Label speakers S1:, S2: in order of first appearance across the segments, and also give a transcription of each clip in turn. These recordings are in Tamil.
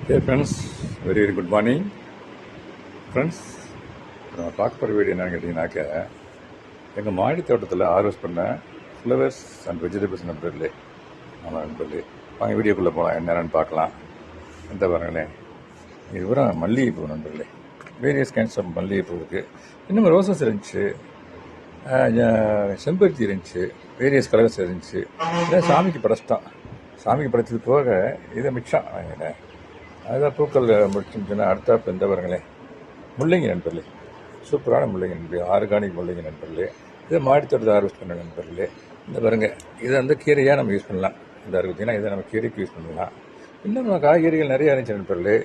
S1: Hey friends, very good morning. Friends, நான் பார்க்க போகிற வீடியோ என்னன்னு கேட்டிங்கனாக்க, எங்கள் மாடி தோட்டத்தில் ஹார்வெஸ்ட் பண்ண ஃப்ளவர்ஸ் அண்ட் வெஜிடபிள்ஸ் நண்பர்களே. ஆமாம் நண்பர்களே, வாங்க வீடியோக்குள்ளே போகலாம், என்னென்னு பார்க்கலாம். எந்த பாருங்களேன், இது பூரா மல்லிகைப்பூ நண்பர்களே. வேரியஸ் கைண்ட்ஸ் ஆஃப் மல்லிகைப்பூ இருக்குது. இன்னும் ரோசஸ் இருந்துச்சு, செம்பருத்தி இருந்துச்சு, வேரியஸ் கலர்ஸ் இருந்துச்சு. இதான் சாமிக்கு படைச்சிட்டான். சாமிக்கு படைச்சது போக இதை மிச்சம் வாங்கினேன். அதுதான் பூக்கள் முடிச்சுன்னா அடுத்தாப்பு இந்த பாருங்களேன், முள்ளங்கி நண்பர்களே. சூப்பரான முள்ளங்கி நண்பர்களே, ஆர்கானிக் முள்ளங்கி நண்பர்களே. இதை மாடித்தோட்டத்தை ஹார்வெஸ்ட் பண்ண நண்பர்களே. இந்த பாருங்கள், இதை வந்து கீரையாக நம்ம யூஸ் பண்ணலாம். இந்த பார்த்தீங்கன்னா இதை நம்ம கீரைக்கு யூஸ் பண்ணலாம். இன்னும் நம்ம காய்கறிகள் நிறைய இருந்துச்சு நண்பர்களே.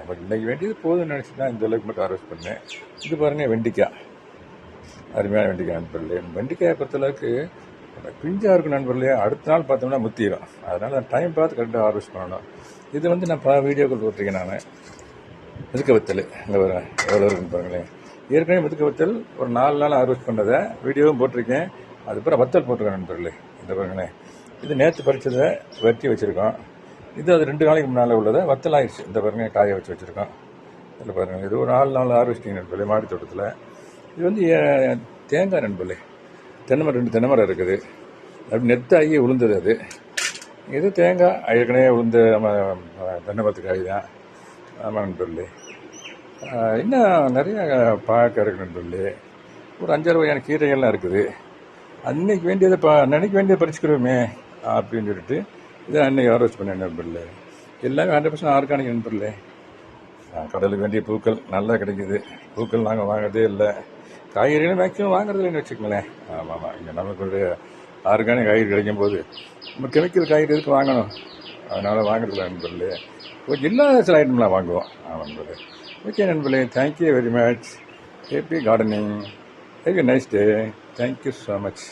S1: நமக்கு இன்றைக்கி வேண்டியது போதும்னு நினச்சின்னா இந்த அளவுக்கு மட்டும் ஹார்வெஸ்ட் பண்ணேன். இது பாருங்கள், வெண்டிக்காய், அருமையான வெண்டிக்காய் நண்பர்களே. வெண்டிக்காயை பொறுத்தளவுக்கு பிஞ்சாக இருக்கும் நண்பர்களே. அடுத்த நாள் பார்த்தோம்னா முத்திடும். அதனால் டைம் பார்த்து கரெக்டாக ஹார்வெஸ்ட் பண்ணணும். இது வந்து நான் பல வீடியோக்கள் போட்டிருக்கேன். நான் மிதுக்க வத்தல் இங்கே வர எவ்வளோ இருக்குன்னு பாருங்களேன். ஏற்கனவே மிதுக்க வத்தல் ஒரு 4 நாள் ஹார்வெஸ்ட் பண்ணதை வீடியோவும் போட்டிருக்கேன். அதுக்கப்புறம் வத்தல் போட்டிருக்கேன் நண்பர்களே. இந்த பாருங்களேன், இது நேற்று பறித்ததை வெட்டி வச்சுருக்கோம். இது அது 2 நாளைக்கு முன்னால் உள்ளதை வத்தல் ஆயிடுச்சு. இந்த பாருங்க, காய வச்சு வச்சுருக்கோம். இதில் பாருங்கள், இது ஒரு 4 நாள் ஹார்வெஸ்டிங் நண்பர்களே மாடி தோட்டத்தில். இது வந்து தேங்காய் நண்பர்களே. தென்னைமரம் 2 தென்னைமரம் இருக்குது. அப்படி நெத்தாகி உளுந்தது அது. இது தேங்காய் ஏற்கனவே உளுந்த நம்ம தென்னைமரத்து காய் தான். ஆமாம் நண்பர்களே. இன்னும் நிறைய பார்க்க இருக்கு நண்பர்களே. ஒரு 5-6 வகையான கீரைகள்லாம் இருக்குது. அன்னைக்கு வேண்டியதை அன்னைக்கு வேண்டியதை பறிச்சுக்கிறோமே அப்படின்னு சொல்லிட்டு இதை அன்னைக்கு ஹார்வெஸ்ட் பண்ணேன் நண்பர்களே. எல்லாமே 100% ஆர்கானிக் நண்பர்களே. கடலுக்கு வேண்டிய பூக்கள் நல்லா கிடைக்குது. பூக்கள் நாங்கள் வாங்குறதே இல்லை. காய்கறிகளும் மேக்ஸிமம் வாங்குறது இல்லைன்னு வச்சுக்கோங்களேன். ஆமாம், இங்கே நமக்கு ஒரு ஆர்கானிக் காய்கறி கிடைக்கும் போது நம்ம கெமிக்கல் காய்கறி எதுக்கு வாங்கணும்? அதனால் வாங்குறதில்ல நண்பர்களே. கொஞ்சம் இல்லாத சில ஐட்டம்லாம் வாங்குவோம். நண்பர்களே, ஓகே நண்பர்களே, thank you very much. Happy gardening. Have a nice day. Thank you so much.